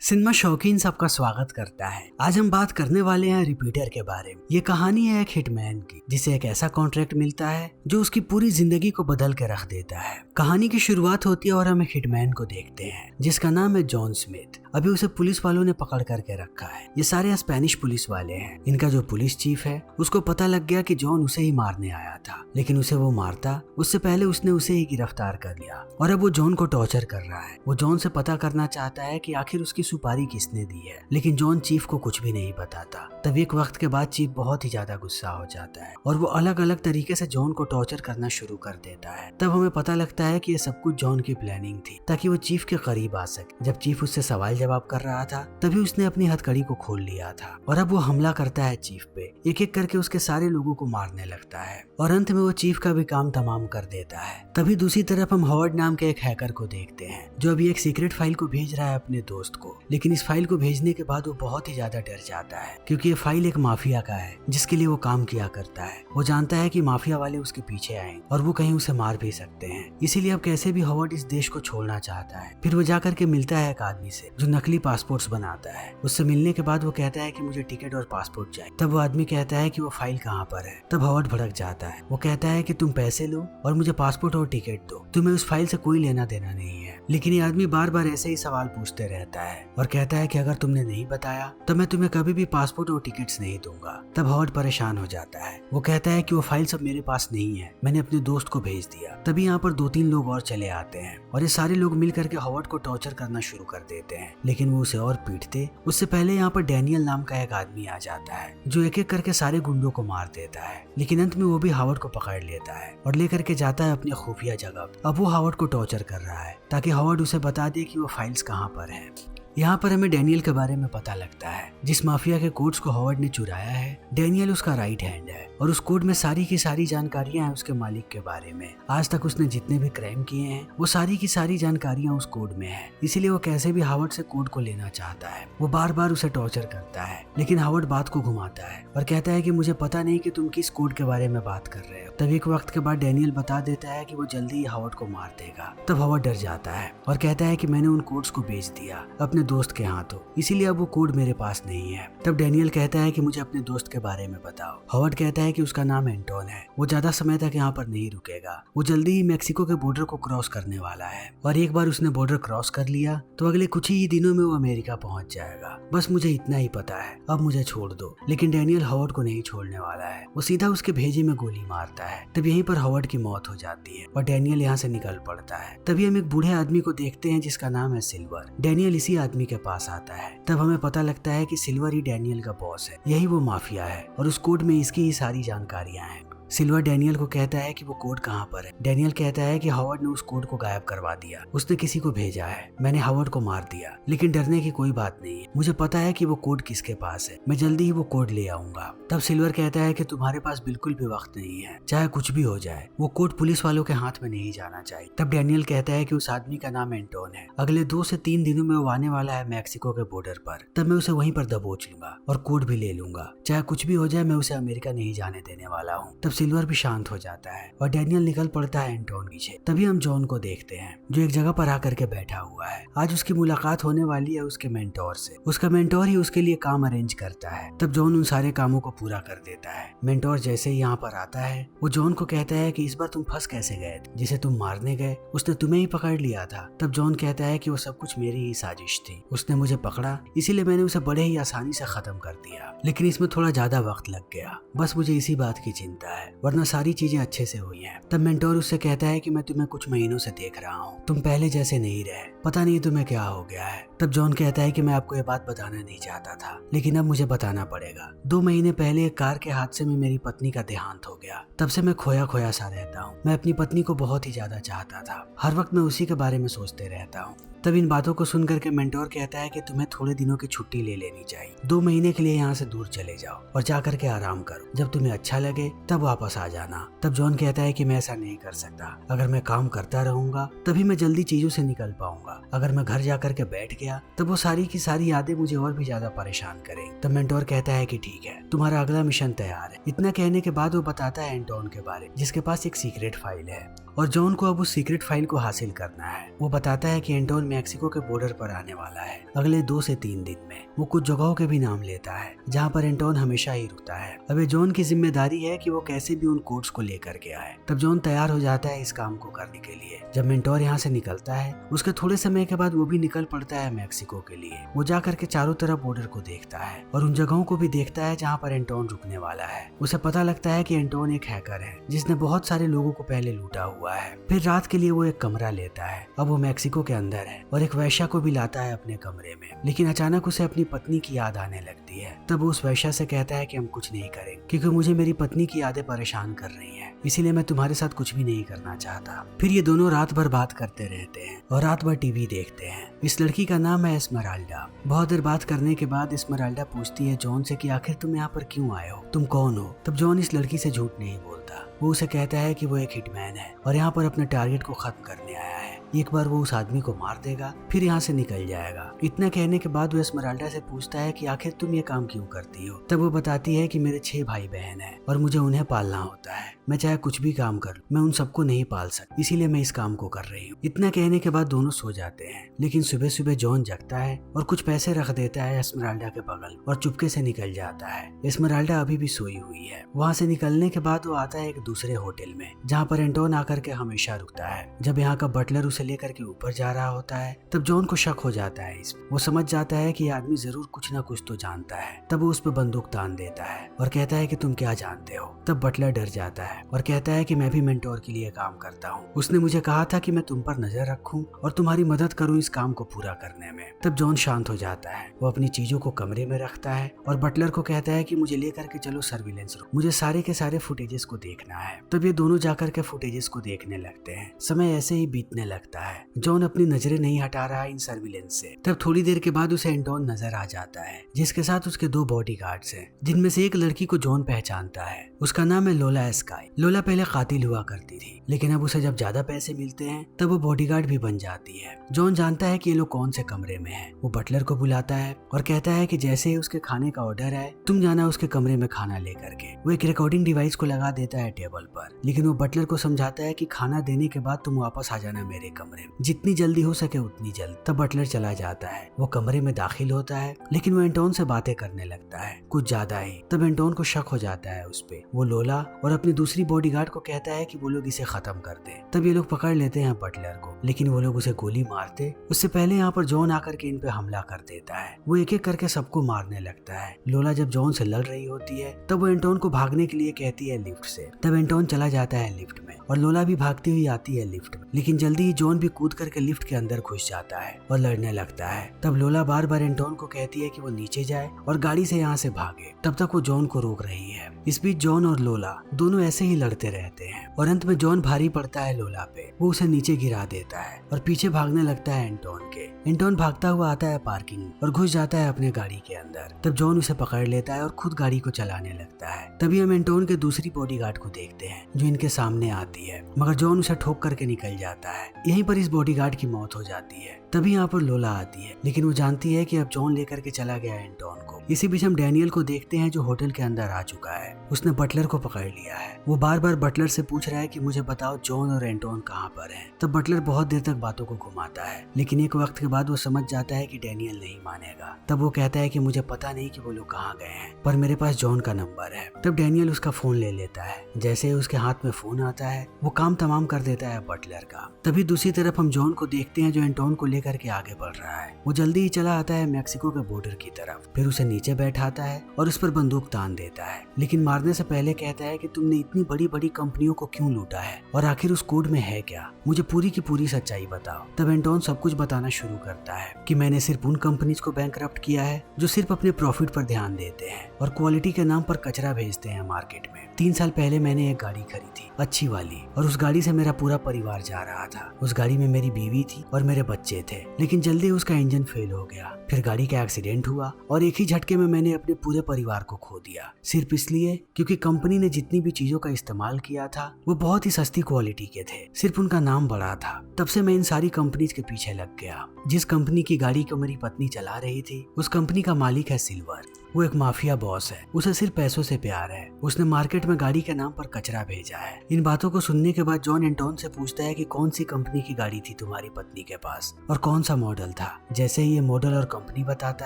Cinema शौकीन सबका स्वागत करता है। आज हम बात करने वाले हैं रिपीटर के बारे में। ये कहानी है एक हिटमैन की, जिसे एक ऐसा कॉन्ट्रैक्ट मिलता है जो उसकी पूरी जिंदगी को बदल के रख देता है। कहानी की शुरुआत होती है और हम एक हिटमैन को देखते हैं जिसका नाम है जॉन स्मिथ। अभी उसे पुलिस वालों ने पकड़ करके रखा है। ये सारे स्पेनिश पुलिस वाले हैं। इनका जो पुलिस चीफ है उसको पता लग गया कि जॉन उसे ही मारने आया था, लेकिन उसे वो मारता उससे पहले उसने उसे ही गिरफ्तार कर लिया और अब वो जॉन को टॉर्चर कर रहा है। वो जॉन से पता करना चाहता है कि आखिर उसकी सुपारी किसने दी है, लेकिन जॉन चीफ को कुछ भी नहीं बताता। तब एक वक्त के बाद चीफ बहुत ही ज्यादा गुस्सा हो जाता है और वो अलग अलग तरीके से जॉन को टॉर्चर करना शुरू कर देता है। तब हमें पता लगता है कि ये सब कुछ जॉन की प्लानिंग थी ताकि वो चीफ के करीब आ सके। जब चीफ उससे सवाल जवाब कर रहा था तभी उसने अपनी हथकड़ी को खोल लिया था और अब वो हमला करता है चीफ पे। एक एक करके उसके सारे लोगों को मारने लगता है और अंत में वो चीफ का भी काम तमाम कर देता है। तभी दूसरी तरफ हम हॉवर्ड नाम के एक हैकर को देखते हैं जो अभी एक सीक्रेट फाइल को भेज रहा है अपने दोस्त को, लेकिन इस फाइल को भेजने के बाद वो बहुत ही ज्यादा डर जाता है क्योंकि ये फाइल एक माफिया का है जिसके लिए वो काम किया करता है। वो जानता है कि माफिया वाले उसके पीछे आएंगे और वो कहीं उसे मार भी सकते हैं, इसीलिए अब कैसे भी हॉवर्ड इस देश को छोड़ना चाहता है। फिर वो जाकर के मिलता है एक आदमी से जो नकली पासपोर्ट्स बनाता है। उससे मिलने के बाद वो कहता है कि मुझे टिकट और पासपोर्ट चाहिए। तब वो आदमी कहता है कि वो फाइल कहाँ पर है। तब हॉवर्ड भड़क जाता है। वो कहता है कि तुम पैसे लो और मुझे पासपोर्ट और टिकट दो, तुम्हें उस फाइल से कोई लेना देना नहीं है। लेकिन ये आदमी बार बार ऐसे ही सवाल पूछते रहता है और कहता है कि अगर तुमने नहीं बताया तो मैं तुम्हें कभी भी पासपोर्ट और टिकट्स नहीं दूंगा। तब हॉवर्ड परेशान हो जाता है। वो कहता है कि वो फाइल सब मेरे पास नहीं है, मैंने अपने दोस्त को भेज दिया। तभी यहाँ पर 2-3 लोग और चले आते हैं और ये सारे लोग मिल करके हॉवर्ड को टॉर्चर करना शुरू कर देते हैं, लेकिन वो उसे और पीटते। उससे पहले यहाँ पर डैनियल नाम का एक आदमी आ जाता है जो एक एक करके सारे गुंडों को मार देता है, लेकिन अंत में वो भी हॉवर्ड को पकड़ लेता है और लेकर के जाता है अपनी खुफिया जगह। अब वो हॉवर्ड को टॉर्चर कर रहा है ताकि हॉवर्ड उसे बता दे कि वो फाइल्स कहाँ पर हैं। यहाँ पर हमें डैनियल के बारे में पता लगता है जिस माफिया के कोड्स को हॉवर्ड ने चुराया है। डैनियल उसका राइट हैंड है और उस कोड में सारी की सारी जानकारियां हैं उसके मालिक के बारे में। आज तक उसने जितने भी क्राइम किए हैं वो सारी की सारी जानकारियां उस कोड में है, इसीलिए वो कैसे भी हॉवर्ड से कोड को लेना चाहता है। वो बार बार उसे टॉर्चर करता है, लेकिन हॉवर्ड बात को घुमाता है और कहता है कि मुझे पता नहीं कि तुम किस कोड के बारे में बात कर रहे हो। तब एक वक्त के बाद डैनियल बता देता है कि वो जल्दी ही हॉवर्ड को मार देगा। तब हॉवर्ड डर जाता है और कहता है कि मैंने उन कोड्स को बेच दिया अपने दोस्त के हाथों, इसीलिए अब वो कोड मेरे पास नहीं है। तब डैनियल कहता है कि मुझे अपने दोस्त के बारे में बताओ। हॉवर्ड कहता है कि उसका नाम एंटोन है। वो ज्यादा समय तक यहाँ पर नहीं रुकेगा, वो जल्दी ही मेक्सिको के बॉर्डर को क्रॉस करने वाला है और एक बार उसने बॉर्डर क्रॉस कर लिया तो अगले कुछ ही दिनों में वो अमेरिका पहुंच जाएगा। बस मुझे इतना ही पता है, अब मुझे छोड़ दो। लेकिन डैनियल हॉवर्ड को नहीं छोड़ने वाला है। वो सीधा उसके भेजे में गोली मारता है। तब यहीं पर हॉवर्ड की मौत हो जाती है और डैनियल यहाँ से निकल पड़ता है। तभी हम एक बूढ़े आदमी को देखते हैं जिसका नाम है सिल्वर। डैनियल इसी आदमी के पास आता है। तब हमें पता लगता है कि सिल्वर ही डैनियल का बॉस है, यही वो माफिया है और उस कोड में इसकी ही सारी जानकारियां हैं। सिल्वर डैनियल को कहता है कि वो कोड कहाँ पर है। डैनियल कहता है कि हॉवर्ड ने उस कोड को गायब करवा दिया, उसने किसी को भेजा है, मैंने हॉवर्ड को मार दिया। लेकिन डरने की कोई बात नहीं है, मुझे पता है कि वो कोड किसके पास है, मैं जल्दी ही वो कोड ले आऊंगा। तब सिल्वर कहता है कि तुम्हारे पास बिल्कुल भी वक्त नहीं है, चाहे कुछ भी हो जाए वो कोड पुलिस वालों के हाथ में नहीं जाना चाहिए। तब डैनियल कहता है कि उस आदमी का नाम एंटोन है, अगले 2 से 3 दिनों में वो आने वाला है मैक्सिको के बॉर्डर पर। तब मैं उसे वहीं पर दबोच लूंगा और कोड भी ले लूंगा, चाहे कुछ भी हो जाए मैं उसे अमेरिका नहीं जाने देने वाला हूँ। तब सिल्वर भी शांत हो जाता है और डैनियल निकल पड़ता है एंटोन पीछे। तभी हम जॉन को देखते हैं जो एक जगह पर आकर के बैठा हुआ है। आज उसकी मुलाकात होने वाली है उसके मेंटोर से। उसका मेंटोर ही उसके लिए काम अरेंज करता है। तब जॉन उन सारे कामों को पूरा कर देता है। मेंटोर जैसे ही यहाँ पर आता है वो जॉन को कहता है कि इस बार तुम फंस कैसे गए थे, जिसे तुम मारने गए उसने तुम्हें ही पकड़ लिया था। तब जॉन कहता है कि वो सब कुछ मेरी ही साजिश थी, उसने मुझे पकड़ा इसीलिए मैंने उसे बड़े ही आसानी से खत्म कर दिया, लेकिन इसमें थोड़ा ज्यादा वक्त लग गया। बस मुझे इसी बात की चिंता है, वरना सारी चीजें अच्छे से हुई हैं। तब मेंटोर उससे कहता है कि मैं तुम्हें कुछ महीनों से देख रहा हूँ, तुम पहले जैसे नहीं रहे, पता नहीं तुम्हें क्या हो गया है। तब जॉन कहता है कि मैं आपको ये बात बताना नहीं चाहता था, लेकिन अब मुझे बताना पड़ेगा। 2 महीने पहले एक कार के हादसे में मेरी पत्नी का देहांत हो गया। तब से मैं खोया खोया सा रहता हूँ। मैं अपनी पत्नी को बहुत ही ज्यादा चाहता था, हर वक्त मैं उसी के बारे में सोचते रहता हूँ। तब इन बातों को सुन करके मेंटोर कहता है कि तुम्हें थोड़े दिनों की छुट्टी ले लेनी चाहिए, 2 महीने के लिए यहाँ से दूर चले जाओ और जा करके आराम करो, जब तुम्हें अच्छा लगे तब वापस आ जाना। तब जॉन कहता है कि मैं ऐसा नहीं कर सकता, अगर मैं काम करता रहूंगा तभी मैं जल्दी चीजों से निकल पाऊंगा, अगर मैं घर जा करके बैठ गया तब वो सारी की सारी यादें मुझे और भी ज्यादा परेशान करेंगी। तब मेंटोर कहता है कि ठीक है, तुम्हारा अगला मिशन तैयार है। इतना कहने के बाद वो बताता है एंटोन के बारे में जिसके पास एक सीक्रेट फाइल है और जॉन को अब उस सीक्रेट फाइल को हासिल करना है। वो बताता है कि एंटोन मैक्सिको के बॉर्डर पर आने वाला है। अगले 2 से 3 दिन में वो कुछ जगहों के भी नाम लेता है जहाँ पर एंटोन हमेशा ही रुकता है। अब जॉन की जिम्मेदारी है कि वो कैसे भी उन कोड्स को लेकर के आए। तब जॉन तैयार हो जाता है इस काम को करने के लिए। जब मेंटोर यहाँ से निकलता है उसके थोड़े समय के बाद वो भी निकल पड़ता है मैक्सिको के लिए। वो जा करके चारों तरफ बॉर्डर को देखता है और उन जगहों को भी देखता है जहाँ पर एंटोन रुकने वाला है। उसे पता लगता है कि एंटोन एक हैकर है जिसने बहुत सारे लोगों को पहले लूटा हुआ है। फिर रात के लिए वो एक कमरा लेता है। अब वो मैक्सिको के अंदर है और एक वैश्या को भी लाता है अपने कमरे में। लेकिन अचानक उसे अपनी पत्नी की याद आने लगती है। तब वो उस वैश्या से कहता है कि हम कुछ नहीं करेंगे क्योंकि मुझे मेरी पत्नी की यादें परेशान कर रही हैं, इसीलिए मैं तुम्हारे साथ कुछ भी नहीं करना चाहता। फिर ये दोनों रात भर बात करते रहते हैं और रात भर टीवी देखते हैं। इस लड़की का नाम है एस्मराल्डा। बहुत देर बात करने के बाद एस्मराल्डा पूछती है जॉन से कि आखिर तुम यहाँ पर क्यों आए हो, तुम कौन हो। तब जॉन इस लड़की से झूठ नहीं बोलता। वो उसे कहता है कि वो एक हिटमैन है और यहाँ पर अपने टारगेट को खत्म करने आया है। एक बार वो उस आदमी को मार देगा फिर यहाँ से निकल जाएगा। इतना कहने के बाद वो एस्मराल्डा से पूछता है कि आखिर तुम ये काम क्यों करती हो। तब वो बताती है कि मेरे 6 भाई बहन हैं और मुझे उन्हें पालना होता है। मैं चाहे कुछ भी काम कर लूं, मैं उन सबको नहीं पाल सकती, इसीलिए मैं इस काम को कर रही हूँ। इतना कहने के बाद दोनों सो जाते हैं। लेकिन सुबह सुबह जॉन जगता है और कुछ पैसे रख देता है एस्मराल्डा के बगल और चुपके से निकल जाता है। एस्मराल्डा अभी भी सोई हुई है। वहाँ से निकलने के बाद वो आता है एक दूसरे होटल में जहाँ पर एंटोन आकर के हमेशा रुकता है। जब यहाँ का बटलर उसे लेकर के ऊपर जा रहा होता है तब जॉन को शक हो जाता है। वो समझ जाता है कि ये आदमी जरूर कुछ ना कुछ तो जानता है। तब वो उस पर बंदूक तान देता है और कहता है कि तुम क्या जानते हो। तब बटलर डर जाता है और कहता है कि मैं भी मेंटोर के लिए काम करता हूँ। उसने मुझे कहा था कि मैं तुम पर नजर रखूं और तुम्हारी मदद करूं इस काम को पूरा करने में। तब जॉन शांत हो जाता है। वो अपनी चीजों को कमरे में रखता है और बटलर को कहता है कि मुझे लेकर के चलो सर्विलेंस रूम, मुझे सारे के सारे फुटेजेस को देखना है। तब ये दोनों जाकर के फुटेजेस को देखने लगते हैं। समय ऐसे ही बीतने लगता है। जॉन अपनी नजरें नहीं हटा रहा इन सर्विलेंस से। तब थोड़ी देर के बाद उसे एंटोन नजर आ जाता है जिसके साथ उसके 2 बॉडीगार्ड्स हैं, जिनमें से एक लड़की को जॉन पहचानता है। उसका नाम है लोला स्काई। लोला पहले कातिल हुआ करती थी लेकिन अब उसे जब ज्यादा पैसे मिलते हैं तब वो बॉडीगार्ड भी बन जाती है। जॉन जानता है कि ये लोग कौन से कमरे में हैं। वो बटलर को बुलाता है और कहता है कि जैसे ही उसके खाने का ऑर्डर है तुम जाना उसके कमरे में खाना लेकर के। वो एक रिकॉर्डिंग डिवाइस को लगा देता है टेबल पर, लेकिन वो बटलर को समझाता है कि खाना देने के बाद तुम वापस आ जाना मेरे कमरे में, जितनी जल्दी हो सके उतनी जल्द। तब बटलर चला जाता है। वो कमरे में दाखिल होता है लेकिन वो एंटोन से बातें करने लगता है, कुछ ज्यादा ही। तब एंटोन को शक हो जाता है उस पे। वो लोला और अपनी दूसरी बॉडीगार्ड को कहता है कि वो लोग इसे खत्म कर दें। तब ये लोग पकड़ लेते हैं बटलर को, लेकिन वो लोग उसे गोली मारते उससे पहले यहाँ पर जॉन आकर के इन पे हमला कर देता है। वो एक एक करके सबको मारने लगता है। लोला जब जॉन से लड़ रही होती है तब वो एंटोन को भागने के लिए कहती है लिफ्ट से। तब एंटोन चला जाता है लिफ्ट में और लोला भी भागती हुई आती है लिफ्ट में, लेकिन जल्दी ही जॉन भी कूद करके लिफ्ट के अंदर घुस जाता है और लड़ने लगता है। तब लोला बार बार एंटोन को कहती है कि वो नीचे जाए और गाड़ी से यहाँ से भागे। तब तक वो जॉन को रोक रही है। इस बीच जॉन और लोला दोनों ऐसे ही लड़ते रहते हैं और अंत में जॉन भारी पड़ता है लोला पे। वो उसे नीचे गिरा देता है और पीछे भागने लगता है एंटोन के। एंटोन भागता हुआ आता है पार्किंग और घुस जाता है अपने गाड़ी के अंदर। तब जॉन उसे पकड़ लेता है और खुद गाड़ी को चलाने लगता है। तभी हम एंटोन के दूसरी बॉडीगार्ड को देखते हैं जो इनके सामने आती है, मगर जॉन उसे ठोक करके निकल जाता है। यहीं पर इस बॉडीगार्ड की मौत हो जाती है। तभी यहाँ पर लोला आती है, लेकिन वो जानती है कि अब जॉन लेकर के चला गया है एंटोन को। इसी बीच हम डैनियल को देखते हैं जो होटल के अंदर आ चुका है। उसने बटलर को पकड़ लिया है। वो बार बार बटलर से पूछ रहा है कि मुझे बताओ जॉन और एंटोन कहाँ पर हैं। तब बटलर बहुत देर तक बातों को घुमाता है, लेकिन एक वक्त के बाद वो समझ जाता है कि डैनियल नहीं मानेगा। तब वो कहता है कि मुझे पता नहीं कि वो लोग कहाँ गए हैं, पर मेरे पास जॉन का नंबर है। तब डैनियल उसका फोन ले लेता है। जैसे ही उसके हाथ में फोन आता है वो काम तमाम कर देता है बटलर का। तभी दूसरी तरफ हम जॉन को देखते हैं जो एंटोन को लेकर के आगे बढ़ रहा है। वो जल्दी ही चला आता है मैक्सिको के बॉर्डर की तरफ। फिर उसे नीचे बैठाता है और उस पर बंदूक तान देता है, लेकिन मारने से पहले कहता है कि तुमने इतनी बड़ी बड़ी कंपनियों को क्यों लूटा है और आखिर उस कोड में है क्या, मुझे पूरी की पूरी सच्चाई बताओ। तब एंटोन सब कुछ बताना शुरू करता है कि मैंने सिर्फ उन कंपनीज को बैंकरप्ट किया है जो सिर्फ अपने प्रॉफिट पर ध्यान देते हैं और क्वालिटी के नाम पर कचरा भेजते हैं मार्केट में। 3 साल पहले मैंने एक गाड़ी खरीदी, अच्छी वाली, और उस गाड़ी से मेरा पूरा परिवार जा रहा था। उस गाड़ी में मेरी बीवी थी और मेरे बच्चे थे, लेकिन जल्दी उसका इंजन फेल हो गया। फिर गाड़ी का एक्सीडेंट हुआ और एक ही झटके में मैंने अपने पूरे परिवार को खो दिया, सिर्फ इसलिए क्योंकि कंपनी ने जितनी भी चीजों का इस्तेमाल किया था वो बहुत ही सस्ती क्वालिटी के थे, सिर्फ उनका नाम बड़ा था। तब से मैं इन सारी कंपनीज के पीछे लग गया। जिस कंपनी की गाड़ी को मेरी पत्नी चला रही थी उस कंपनी का मालिक है सिल्वर। वो एक माफिया बॉस है, उसे सिर्फ पैसों से प्यार है, उसने मार्केट में गाड़ी के नाम पर कचरा भेजा है। इन बातों को सुनने के बाद जॉन एंटोन से पूछता है कि कौन सी कंपनी की गाड़ी थी तुम्हारी पत्नी के पास और कौन सा मॉडल था। जैसे ही ये मॉडल और कंपनी बताता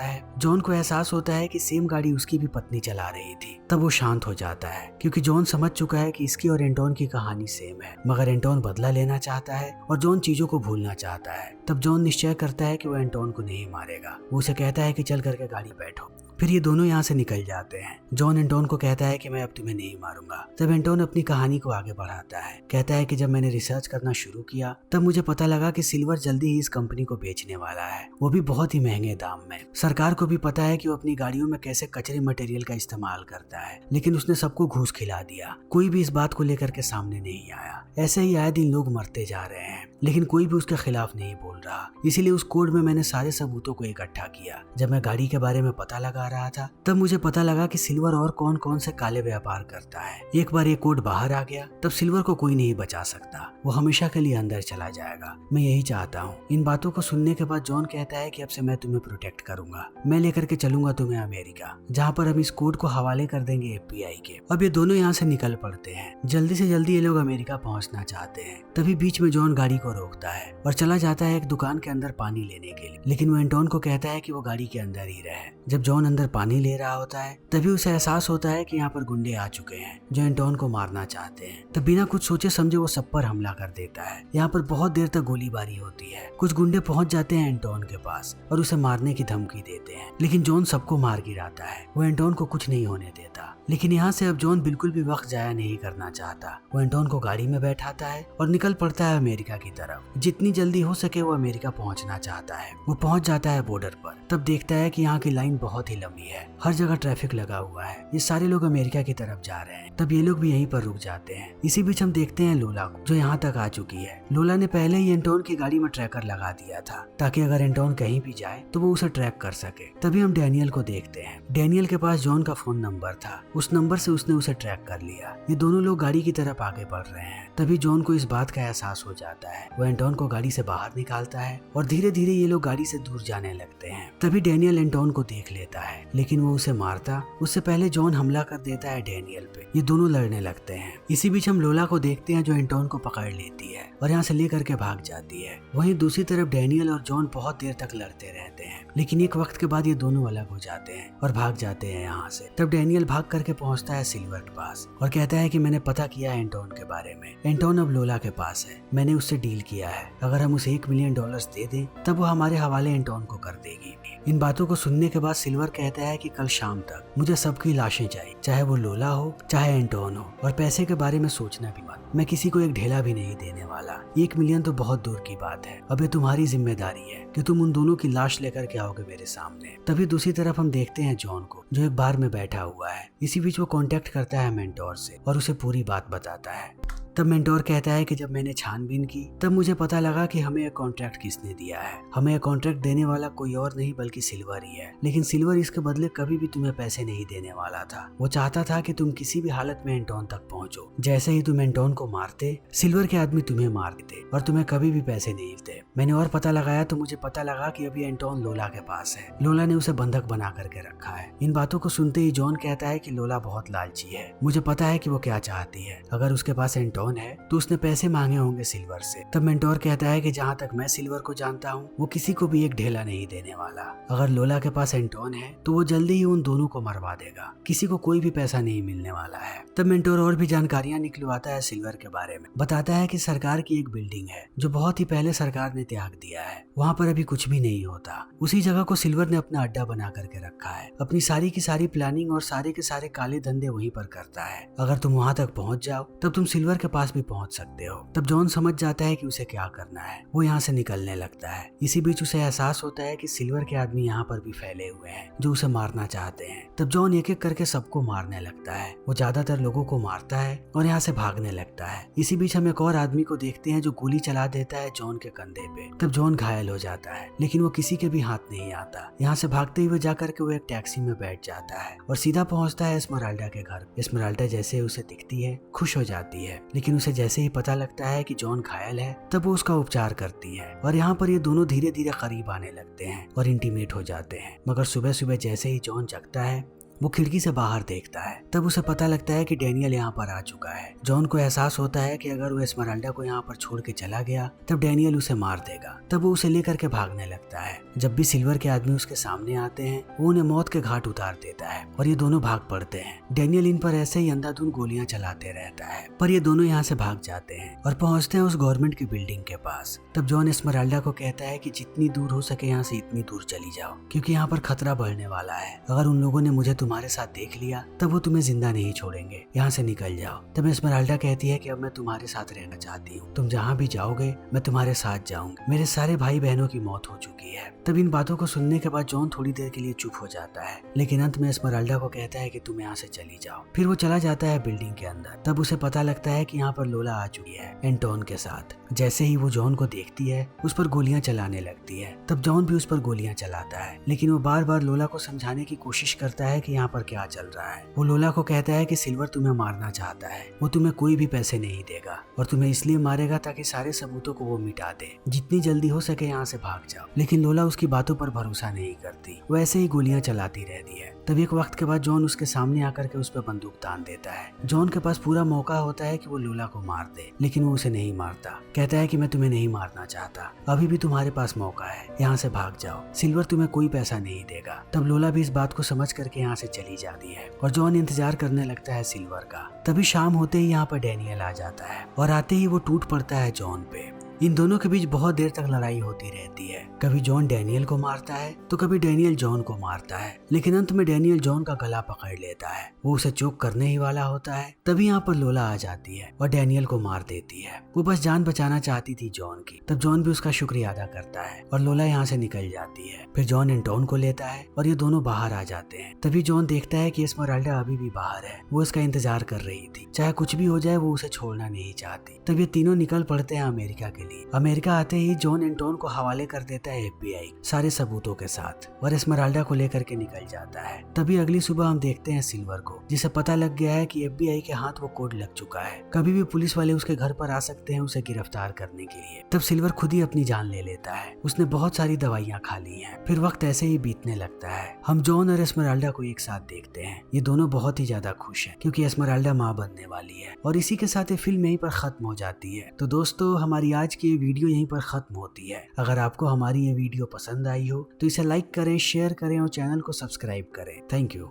है, जॉन को एहसास होता है कि सेम गाड़ी उसकी भी पत्नी चला रही थी। तब वो शांत हो जाता है क्योंकि जॉन समझ चुका है कि इसकी और एंटोन की कहानी सेम है, मगर एंटोन बदला लेना चाहता है और जॉन चीजों को भूलना चाहता है। तब जॉन निश्चय करता है कि वो एंटोन को नहीं मारेगा। वो उसे कहता है कि चल करके गाड़ी बैठो। फिर ये दोनों यहाँ से निकल जाते हैं। जॉन एंटोन को कहता है कि मैं अब तुम्हें नहीं मारूंगा। तब एंटोन अपनी कहानी को आगे बढ़ाता है, कहता है कि जब मैंने रिसर्च करना शुरू किया तब मुझे पता लगा कि सिल्वर जल्दी ही इस कंपनी को बेचने वाला है, वो भी बहुत ही महंगे दाम में। सरकार को भी पता है कि वो अपनी गाड़ियों में कैसे कचरे मटेरियल का इस्तेमाल करता है, लेकिन उसने सबको घूस खिला दिया। कोई भी इस बात को लेकर के सामने नहीं आया। ऐसे ही आए दिन लोग मरते जा रहे हैं, लेकिन कोई भी उसके खिलाफ नहीं बोल रहा। इसीलिए उस कोड में मैंने सारे सबूतों को इकट्ठा किया। जब मैं गाड़ी के बारे में पता लगा रहा था तब मुझे पता लगा कि सिल्वर और कौन कौन से काले व्यापार करता है। एक बार ये कोड बाहर आ गया तब सिल्वर को कोई नहीं बचा सकता, वो हमेशा के लिए अंदर चला जाएगा। मैं यही चाहता हूँ। इन बातों को सुनने के बाद जॉन कहता है कि अब से मैं तुम्हें प्रोटेक्ट करूंगा, मैं लेकर के चलूंगा तुम्हें अमेरिका, जहाँ पर हम इस कोड को हवाले कर देंगे FBI के। अब ये दोनों यहाँ से निकल पड़ते हैं। जल्दी से जल्दी ये लोग अमेरिका पहुँचना चाहते हैं। तभी बीच में जॉन गाड़ी को रोकता है और चला जाता है एक दुकान के अंदर पानी लेने के लिए, लेकिन वो एंटोन को कहता है कि वो गाड़ी के अंदर ही रहे। जब जॉन अंदर पानी ले रहा होता है तभी उसे एहसास होता है कि यहाँ पर गुंडे आ चुके हैं जो एंटोन को मारना चाहते हैं। तब बिना कुछ सोचे समझे वो सब पर हमला कर देता है। यहाँ पर बहुत देर तक गोलीबारी होती है। कुछ गुंडे पहुंच जाते हैं एंटोन के पास और उसे मारने की धमकी देते हैं, लेकिन जॉन सबको मार गिराता है। वो एंटोन को कुछ नहीं होने देता। लेकिन यहाँ से अब जॉन बिल्कुल भी वक्त जाया नहीं करना चाहता। वो एंटोन को गाड़ी में बैठाता है और निकल पड़ता है अमेरिका की तरफ। जितनी जल्दी हो सके वो अमेरिका पहुंचना चाहता है। वो पहुंच जाता है बॉर्डर पर। तब देखता है कि यहाँ की लाइन बहुत ही लंबी है, हर जगह ट्रैफिक लगा हुआ है। ये सारे लोग अमेरिका की तरफ जा रहे हैं। तब ये लोग भी यहीं पर रुक जाते हैं। इसी बीच हम देखते हैं लोला को, जो यहाँ तक आ चुकी है। लोला ने पहले ही एंटोन की गाड़ी में ट्रैकर लगा दिया था ताकि अगर एंटोन कहीं भी जाए तो वो उसे ट्रैक कर सके। तभी हम डैनियल को देखते हैं। डैनियल के पास जॉन का फोन नंबर था, उस नंबर से उसने उसे ट्रैक कर लिया। ये दोनों लोग गाड़ी की तरफ आगे बढ़ रहे हैं। तभी जॉन को इस बात का एहसास हो जाता है। वो एंटोन को गाड़ी से बाहर निकालता है और धीरे धीरे ये लोग गाड़ी से दूर जाने लगते हैं। तभी डैनियल एंटोन को देख लेता है, लेकिन वो उसे मारता उससे पहले जॉन हमला कर देता है डैनियल पे। ये दोनों लड़ने लगते हैं। इसी बीच हम लोला को देखते हैं जो एंटोन को पकड़ लेती है और यहाँ से लेकर के भाग जाती है। वहीं दूसरी तरफ डैनियल और जॉन बहुत देर तक लड़ते रहते हैं, लेकिन एक वक्त के बाद ये दोनों अलग हो जाते हैं और भाग जाते हैं यहाँ से। तब डैनियल भाग करके पहुंचता है सिल्वर के पास और कहता है कि मैंने पता किया है एंटोन के बारे में। एंटोन अब लोला के पास है। मैंने उससे डील किया है, अगर हम उसे $1 मिलियन दे दें तब वो हमारे हवाले एंटोन को कर देगी। इन बातों को सुनने के बाद सिल्वर कहता है कि कल शाम तक मुझे सबकी लाशें चाहिए, चाहे वो लोला हो चाहे एंटोन हो, और पैसे के बारे में सोचना भी मत। मैं किसी को एक ढेला भी नहीं देने वाला। $1 मिलियन तो बहुत दूर की बात है। अब ये तुम्हारी जिम्मेदारी है कि तुम उन दोनों की लाश लेकर के आओगे मेरे सामने। तभी दूसरी तरफ हम देखते हैं जॉन को, जो एक बार में बैठा हुआ है। इसी बीच वो कांटेक्ट करता है मेंटोर से और उसे पूरी बात बताता है। तब मेंटोर कहता है कि जब मैंने छानबीन की तब मुझे पता लगा कि हमें एक कॉन्ट्रैक्ट किसने दिया है। हमें एक कॉन्ट्रैक्ट देने वाला कोई और नहीं बल्कि सिल्वर ही है, लेकिन सिल्वर इसके बदले कभी भी तुम्हें पैसे नहीं देने वाला था। वो चाहता था कि तुम किसी भी हालत में एंटोन तक पहुंचो। जैसे ही तुम एंटोन को मारते, सिल्वर के आदमी तुम्हें मार देते और तुम्हें कभी भी पैसे नहीं देते। मैंने और पता लगाया तो मुझे पता लगा कि अभी एंटोन लोला के पास है। लोला ने उसे बंधक बना करके रखा है। इन बातों को सुनते ही जॉन कहता है कि लोला बहुत लालची है, मुझे पता है कि वो क्या चाहती है। अगर उसके पास एंटोन है तो उसने पैसे मांगे होंगे सिल्वर से। तब मेंटोर कहता है कि जहाँ तक मैं सिल्वर को जानता हूँ वो किसी को भी एक ढेला नहीं देने वाला। अगर लोला के पास एंटोन है तो वो जल्दी ही उन दोनों को मरवा देगा, किसी को कोई भी पैसा नहीं मिलने वाला है। तब मेंटोर और भी जानकारियां निकलवाता है सिल्वर के बारे में। बताता है कि सरकार की एक बिल्डिंग है जो बहुत ही पहले सरकार ने त्याग दिया है, वहाँ पर अभी कुछ भी नहीं होता। उसी जगह को सिल्वर ने अपना अड्डा बना करके रखा है। अपनी सारी की सारी प्लानिंग और सारे के सारे काले धंधे वहीं पर करता है। अगर तुम वहाँ तक पहुँच जाओ तब तुम सिल्वर के पास भी पहुँच सकते हो। तब जॉन समझ जाता है कि उसे क्या करना है। वो यहाँ से निकलने लगता है। इसी बीच उसे एहसास होता है कि सिल्वर के आदमी यहाँ पर भी फैले हुए हैं जो उसे मारना चाहते हैं। तब जॉन एक एक करके सबको मारने लगता है। वो ज्यादातर लोगों को मारता है और यहाँ से भागने लगता है। इसी बीच हम एक और आदमी को देखते हैं जो गोली चला देता है जॉन के कंधे पे। तब जॉन घायल हो जाता है, लेकिन वो किसी के भी हाथ नहीं आता। यहाँ से भागते हुए जाकर के वो एक टैक्सी में बैठ जाता है और सीधा पहुंचता है एस्मराल्डा के घर। एस्मराल्डा जैसे उसे दिखती है खुश हो जाती है, लेकिन उसे जैसे ही पता लगता है कि जॉन घायल है तब वो उसका उपचार करती है। और यहाँ पर ये दोनों धीरे धीरे करीब आने लगते हैं और इंटीमेट हो जाते हैं। मगर सुबह सुबह जैसे ही जॉन जगता है वो खिड़की से बाहर देखता है। तब उसे पता लगता है कि डैनियल यहाँ पर आ चुका है। जॉन को एहसास होता है कि अगर वो एस्मराल्डा को यहाँ पर छोड़ के चला गया तब डैनियल उसे मार देगा। तब वो उसे लेकर के भागने लगता है। जब भी सिल्वर के आदमी उसके सामने आते हैं वो उन्हें मौत के घाट उतार देता है और ये दोनों भाग पड़ते हैं। डैनियल इन पर ऐसे ही अंधाधुंध गोलियां चलाते रहता है, पर ये दोनों यहाँ से भाग जाते हैं और पहुंचते हैं उस गवर्नमेंट की बिल्डिंग के पास। तब जॉन एस्मराल्डा को कहता है कि जितनी दूर हो सके यहाँ से इतनी दूर चली जाओ, क्योंकि यहाँ पर खतरा बढ़ने वाला है। अगर उन लोगों ने मुझे तुम्हारे साथ देख लिया तब वो तुम्हें जिंदा नहीं छोड़ेंगे, यहाँ से निकल जाओ। तब एस्मराल्डा कहती है कि अब मैं तुम्हारे साथ रहना चाहती हूँ, तुम जहाँ भी जाओगे मैं तुम्हारे साथ जाऊंगी, मेरे सारे भाई बहनों की मौत हो चुकी है। तब इन बातों को सुनने के बाद जॉन थोड़ी देर के लिए चुप हो जाता है, लेकिन अंत में एस्मराल्डा को कहता है कि तुम यहाँ से चली जाओ। फिर वो चला जाता है बिल्डिंग के अंदर। तब उसे पता लगता है कि यहाँ पर लोला आ चुकी है एंटोन के साथ। जैसे ही वो जॉन को देखती है उस पर गोलियां चलाने लगती है। तब जॉन भी उस पर गोलियां चलाता है, लेकिन वो बार बार लोला को समझाने की कोशिश करता है कि यहाँ पर क्या चल रहा है। वो लोला को कहता है कि सिल्वर तुम्हें मारना चाहता है, वो तुम्हें कोई भी पैसे नहीं देगा और तुम्हें इसलिए मारेगा ताकि सारे सबूतों को वो मिटा दे। जितनी जल्दी हो सके यहाँ से भाग जाओ। लेकिन लोला उसकी बातों पर भरोसा नहीं करती, वो ऐसे ही गोलियां चलाती रहती है। तब एक वक्त के बाद जॉन उसके सामने आकर के उस पर बंदूक तान देता है। जॉन के पास पूरा मौका होता है कि वो लोला को मार दे, लेकिन वो उसे नहीं मारता। कहता है कि मैं तुम्हें नहीं मारना चाहता, अभी भी तुम्हारे पास मौका है, यहाँ से भाग जाओ, सिल्वर तुम्हें कोई पैसा नहीं देगा। तब लोला भी इस बात को समझ करके यहाँ से चली जाती है और जॉन इंतजार करने लगता है सिल्वर का। तभी शाम होते ही यहाँ पर डैनियल आ जाता है और आते ही वो टूट पड़ता है जॉन पे। इन दोनों के बीच बहुत देर तक लड़ाई होती रहती है। कभी जॉन डैनियल को मारता है तो कभी डैनियल जॉन को मारता है, लेकिन अंत में डैनियल जॉन का गला पकड़ लेता है। वो उसे चोक करने ही वाला होता है। तभी यहाँ पर लोला आ जाती है और डैनियल को मार देती है। वो बस जान बचाना चाहती थी जॉन की। तब जॉन भी उसका शुक्रिया अदा करता है और लोला यहाँ से निकल जाती है। फिर जॉन एंटोन को लेता है और ये दोनों बाहर आ जाते हैं। तभी जॉन देखता है कि एस्मराल्डा अभी भी बाहर है, वो इसका इंतजार कर रही थी। चाहे कुछ भी हो जाए वो उसे छोड़ना नहीं चाहती। तब ये तीनों निकल पड़ते हैं अमेरिका के लिए। अमेरिका आते ही जॉन एंटोन को हवाले कर देता है FBI सारे सबूतों के साथ और एस्मराल्डा को लेकर के निकल जाता है। तभी अगली सुबह हम देखते हैं सिल्वर को, जिसे पता लग गया है कि FBI के हाथ वो कोड लग चुका है। कभी भी पुलिस वाले उसके घर पर आ सकते हैं उसे गिरफ्तार करने के लिए। तब सिल्वर खुद ही अपनी जान ले लेता है। उसने बहुत सारी दवाइयाँ खा ली हैं। फिर वक्त ऐसे ही बीतने लगता है। हम जॉन और एस्मराल्डा को एक साथ देखते हैं। ये दोनों बहुत ही ज्यादा खुश हैं क्योंकि एस्मराल्डा माँ बनने वाली है। और इसी के साथ ये फिल्म यहीं पर खत्म हो जाती है। तो दोस्तों हमारी आज की ये वीडियो यहीं पर खत्म होती है। अगर आपको हमारी ये वीडियो पसंद आई हो तो इसे लाइक करें, शेयर करें और चैनल को सब्सक्राइब करें। Thank you.